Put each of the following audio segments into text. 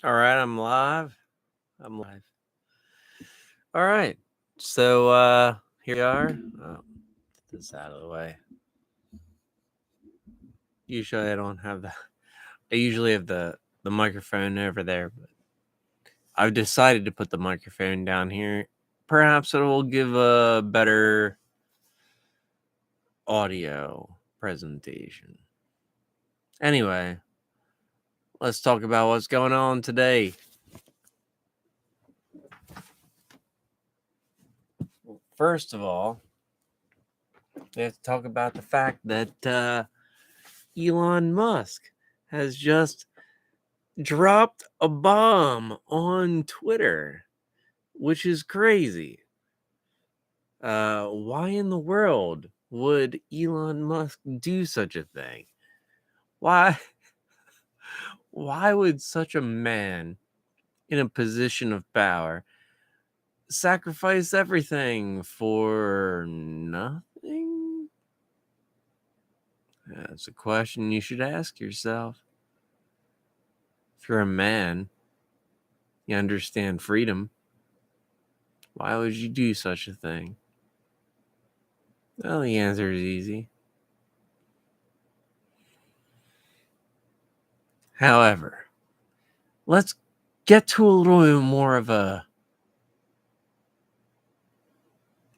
All right, I'm live. I'm live. All right. So here we are. Oh, get this out of the way. Usually I don't have the I usually have the microphone over there, but I've decided to put the microphone down here. Perhaps it will give a better audio presentation. Anyway, let's talk about what's going on today. First of all, we have to talk about the fact that Elon Musk has just dropped a bomb on Twitter, which is crazy. Why in the world would Elon Musk do such a thing? Why why would such a man in a position of power sacrifice everything for nothing? That's a question you should ask yourself. If you're a man, you understand freedom. Why would you do such a thing? Well, the answer is easy. However, let's get to a little bit more of a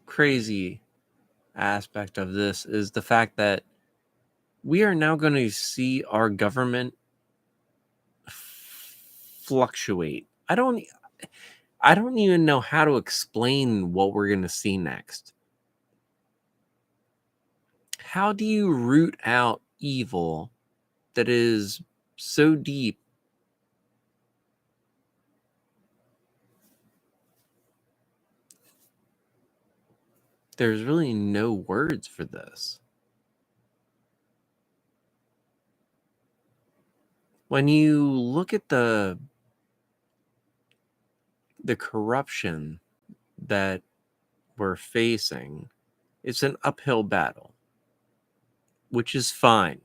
crazy aspect of this is the fact that we are now going to see our government fluctuate. I don't even know how to explain what we're going to see next. How do you root out evil that is so deep? There's really no words for this. When you look at the corruption that we're facing, it's an uphill battle, which is fine.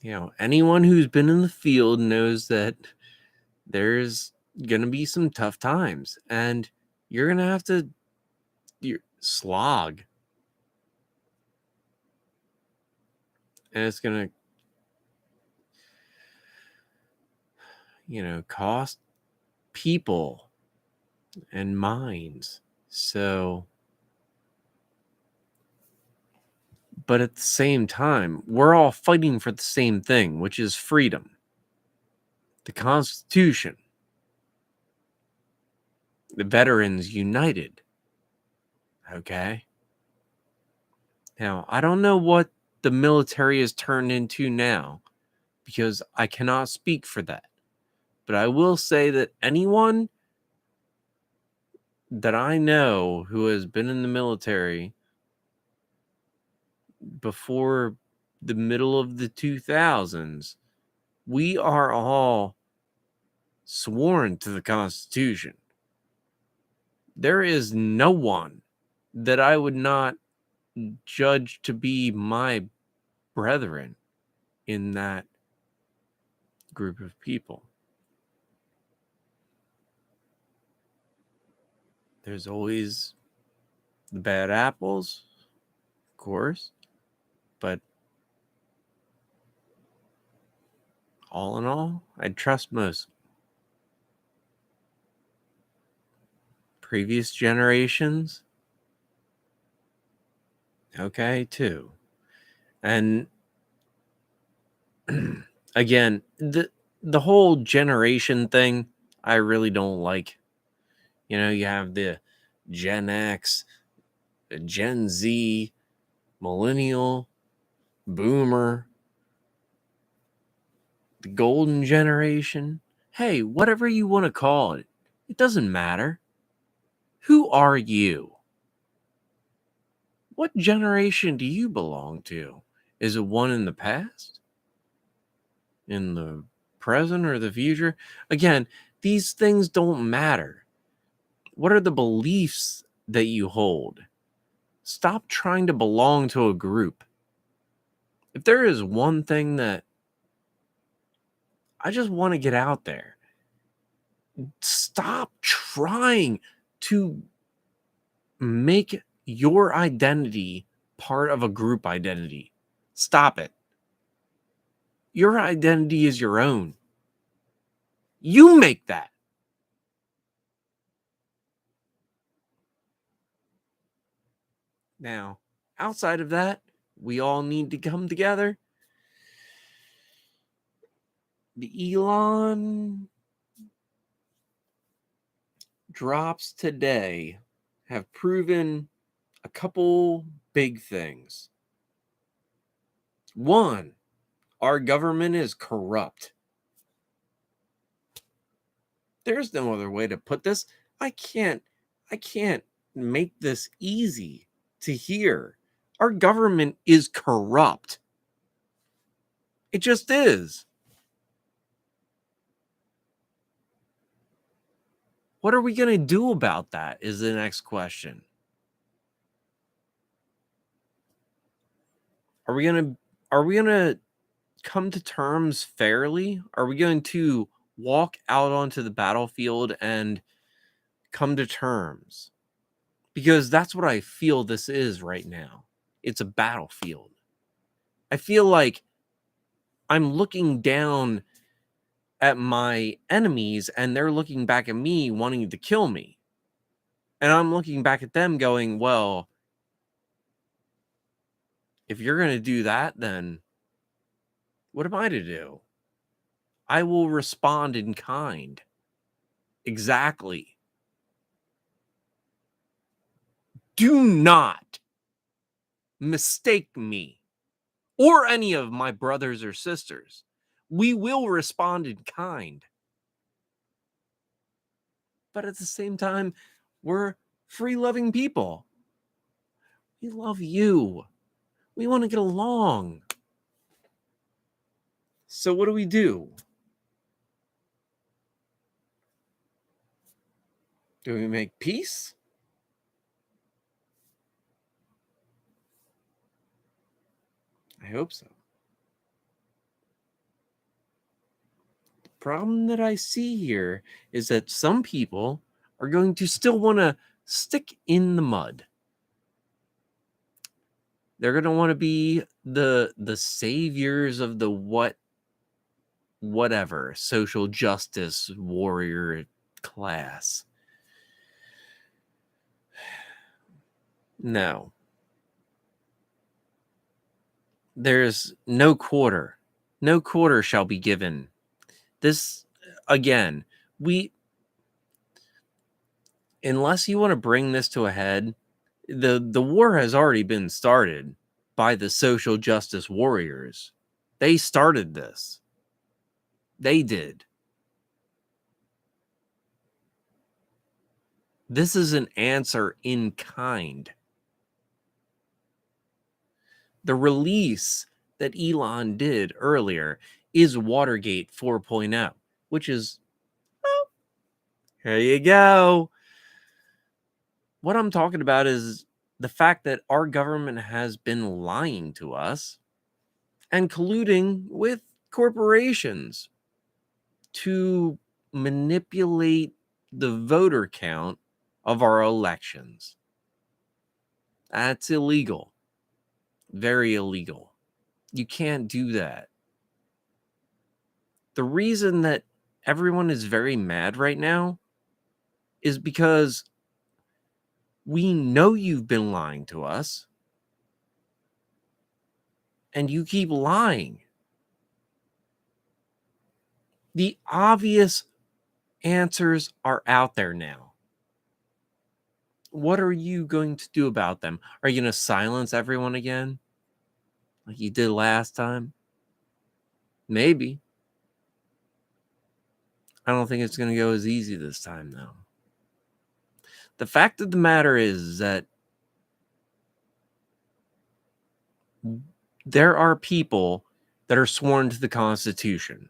You know, anyone who's been in the field knows that there's going to be some tough times and you're going to have to slog. And it's going to, cost people and minds. So, but at the same time, we're all fighting for the same thing, which is freedom. The Constitution. The Veterans United. Okay? Now, I don't know what the military has turned into now because I cannot speak for that. But I will say that anyone that I know who has been in the military before the middle of the 2000s, we are all sworn to the Constitution. There is no one that I would not judge to be my brethren in that group of people. There's always the bad apples, of course, but all in all, I trust most. Previous generations, okay, too. And again, the whole generation thing, I really don't like. You have the Gen X, Gen Z, Millennial, Boomer, the Golden Generation. Hey, whatever you want to call it, it doesn't matter. Who are you? What generation do you belong to? Is it one in the past? In the present or the future? Again, these things don't matter. What are the beliefs that you hold? Stop trying to belong to a group. If there is one thing that I just want to get out there. Stop trying to make your identity part of a group identity. Stop it. Your identity is your own. You make that. Now, outside of that, we all need to come together. The Elon drops today have proven a couple big things. One, our government is corrupt. There's no other way to put this. I can't make this easy to hear. Our government is corrupt. It just is. What are we going to do about that is the next question. Are we going to come to terms fairly? Are we going to walk out onto the battlefield and come to terms? Because that's what I feel this is right now. It's a battlefield. I feel like I'm looking down at my enemies and they're looking back at me wanting to kill me. And I'm looking back at them going, well, if you're going to do that, then what am I to do? I will respond in kind. Exactly. Do not mistake me or any of my brothers or sisters. We will respond in kind. But at the same time, we're free-loving people. We love you. We want to get along. So what do we do? Do we make peace? I hope so. The problem that I see here is that some people are going to still want to stick in the mud. They're going to want to be the saviors of the whatever social justice warrior class. No. There's no quarter. No quarter shall be given. This, again, unless you want to bring this to a head, the war has already been started by the social justice warriors. They started this. They did. This is an answer in kind. The release that Elon did earlier is Watergate 4.0, which is, well, here you go. What I'm talking about is the fact that our government has been lying to us and colluding with corporations to manipulate the voter count of our elections. That's illegal. Very illegal. You can't do that. The reason that everyone is very mad right now is because we know you've been lying to us and you keep lying. The obvious answers are out there now. What are you going to do about them? Are you going to silence everyone again? Like you did last time? Maybe. I don't think it's going to go as easy this time, though. The fact of the matter is that there are people that are sworn to the Constitution.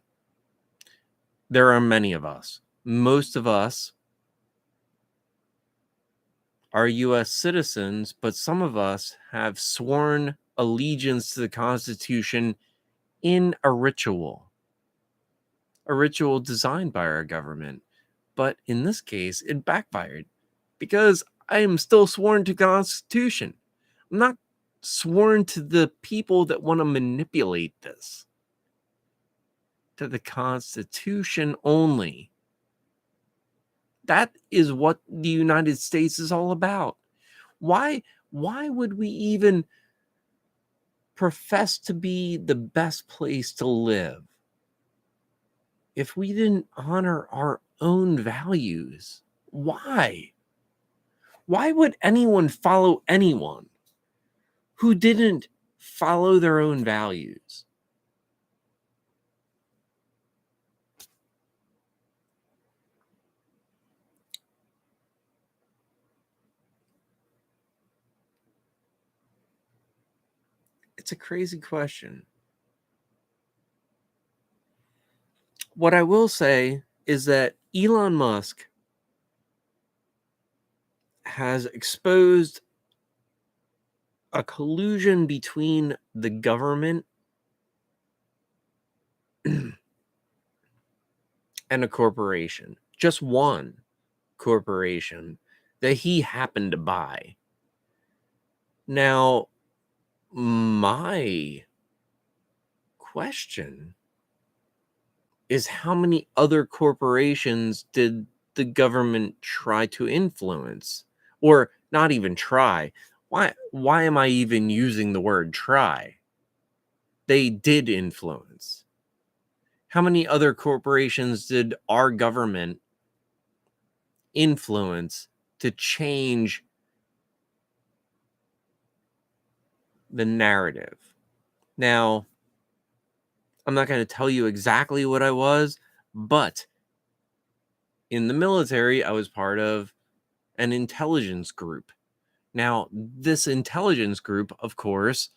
There are many of us. Most of us are U.S. citizens, but some of us have sworn allegiance to the Constitution in a ritual. a ritual designed by our government. But in this case, it backfired because I am still sworn to the Constitution. I'm not sworn to the people that want to manipulate this, to the Constitution only. That is what the United States is all about. Why would we even profess to be the best place to live if we didn't honor our own values? Why? Why would anyone follow anyone who didn't follow their own values? It's a crazy question. What I will say is that Elon Musk has exposed a collusion between the government and a corporation, just one corporation that he happened to buy. Now, my question is, how many other corporations did the government try to influence? Or not even try. Why am I even using the word try? They did influence. How many other corporations did our government influence to change the narrative? Now, I'm not going to tell you exactly what I was, but in the military, I was part of an intelligence group. Now, this intelligence group, of course,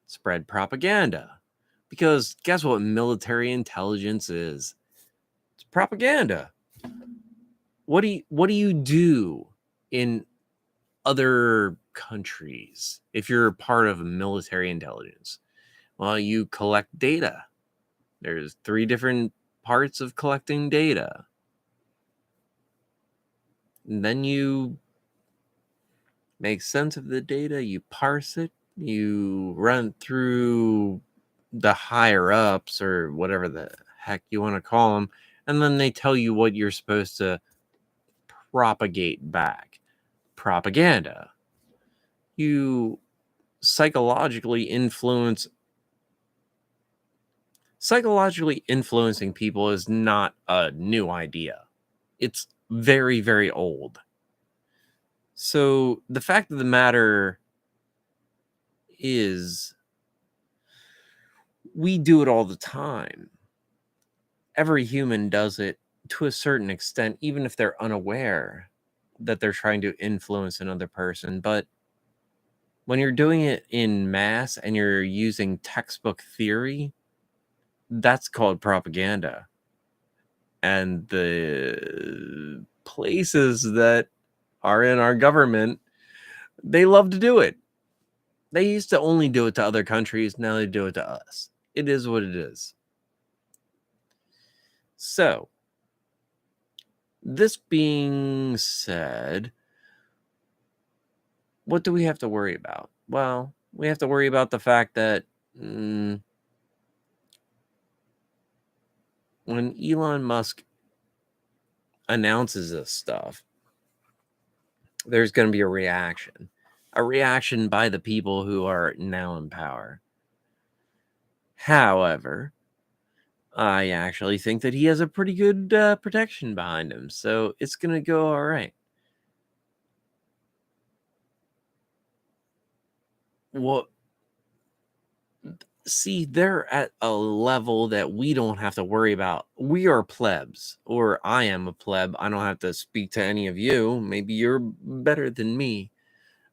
spread propaganda. Because guess what military intelligence is? It's propaganda. What do you do in other countries if you're part of military intelligence? Well, you collect data. There's 3 different parts of collecting data. And then you make sense of the data, you parse it, you run through the higher ups or whatever the heck you want to call them, and then they tell you what you're supposed to propagate back. Propaganda. You psychologically influencing people is not a new idea. It's very, very old. So the fact of the matter is, we do it all the time. Every human does it to a certain extent, even if they're unaware that they're trying to influence another person. But when you're doing it in mass and you're using textbook theory, that's called propaganda. And the places that are in our government, they love to do it. They used to only do it to other countries. Now they do it to us. It is what it is. So, this being said, what do we have to worry about? Well, we have to worry about the fact that when Elon Musk announces this stuff, there's going to be a reaction by the people who are now in power. However, I actually think that he has a pretty good protection behind him, so it's going to go all right. Well, see, they're at a level that we don't have to worry about. We are plebs, or I am a pleb. I don't have to speak to any of you. Maybe you're better than me,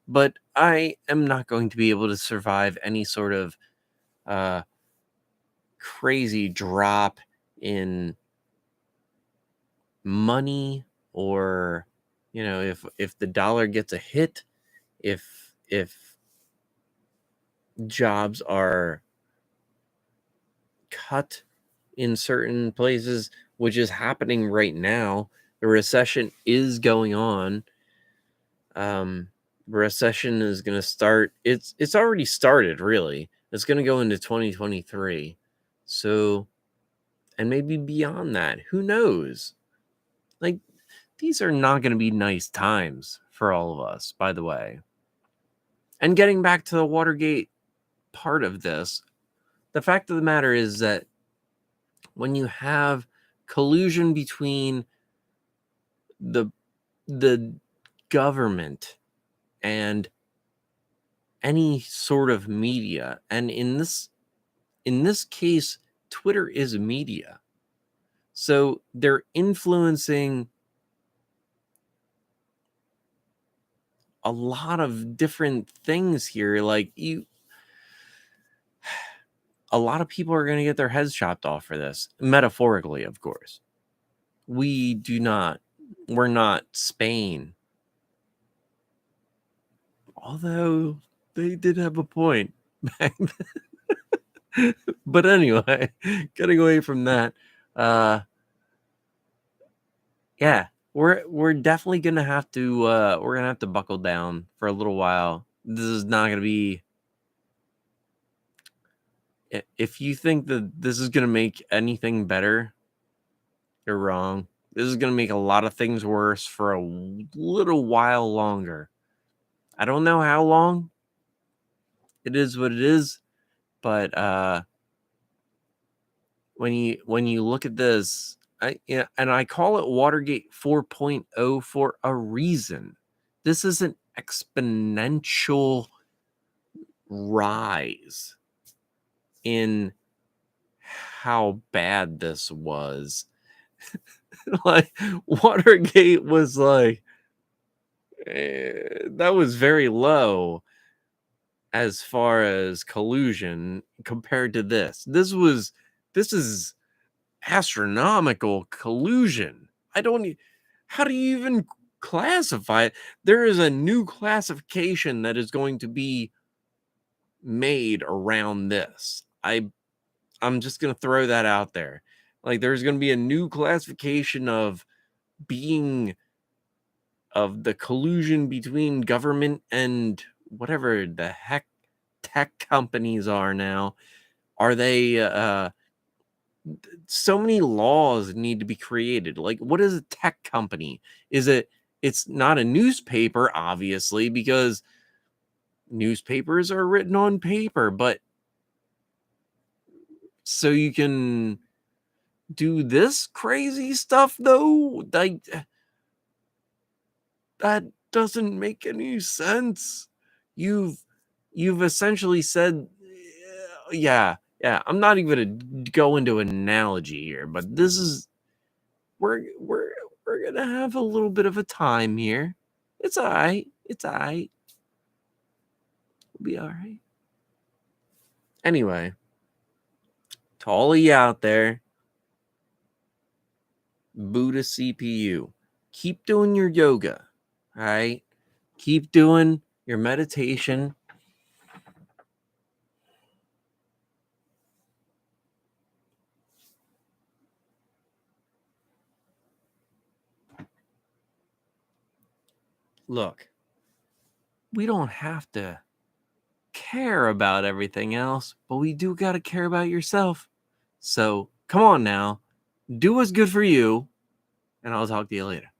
but I am not going to be able to survive any sort of crazy drop in money, or if the dollar gets a hit, if jobs are cut in certain places, which is happening right now. The recession is going on. Um, recession is going to start. It's already started, really. It's going to go into 2023. So, and maybe beyond that. Who knows? Like, these are not going to be nice times for all of us, by the way. And getting back to the Watergate part of this, the fact of the matter is that when you have collusion between the the government and any sort of media, and in this case, Twitter is media, so they're influencing a lot of different things here. Like, a lot of people are going to get their heads chopped off for this, metaphorically, of course. We're not Spain, although they did have a point back then. But anyway, getting away from that, yeah, we're definitely gonna have to buckle down for a little while. This is not gonna be. If you think that this is gonna make anything better, you're wrong. This is gonna make a lot of things worse for a little while longer. I don't know how long. It is what it is, but when you look at this, and I call it Watergate 4.0 for a reason. This is an exponential rise in how bad this was. Like, Watergate was like, that was very low as far as collusion compared to this. This is astronomical collusion. How do you even classify it? There is a new classification that is going to be made around this. I'm just going to throw that out there. Like, there's going to be a new classification of the collusion between government and whatever the heck tech companies are now. Are they so many laws need to be created. Like, what is a tech company? It's not a newspaper, obviously, because newspapers are written on paper, but so you can do this crazy stuff, though, like, that doesn't make any sense. You've essentially said, yeah, I'm not even gonna go into an analogy here, but this is we're gonna have a little bit of a time here. It's all right. It's all right. We'll be all right. Anyway, to all of you out there, Buddha CPU, keep doing your yoga. All right, keep doing your meditation. Look, we don't have to care about everything else, but we do got to care about yourself. So come on now, do what's good for you, and I'll talk to you later.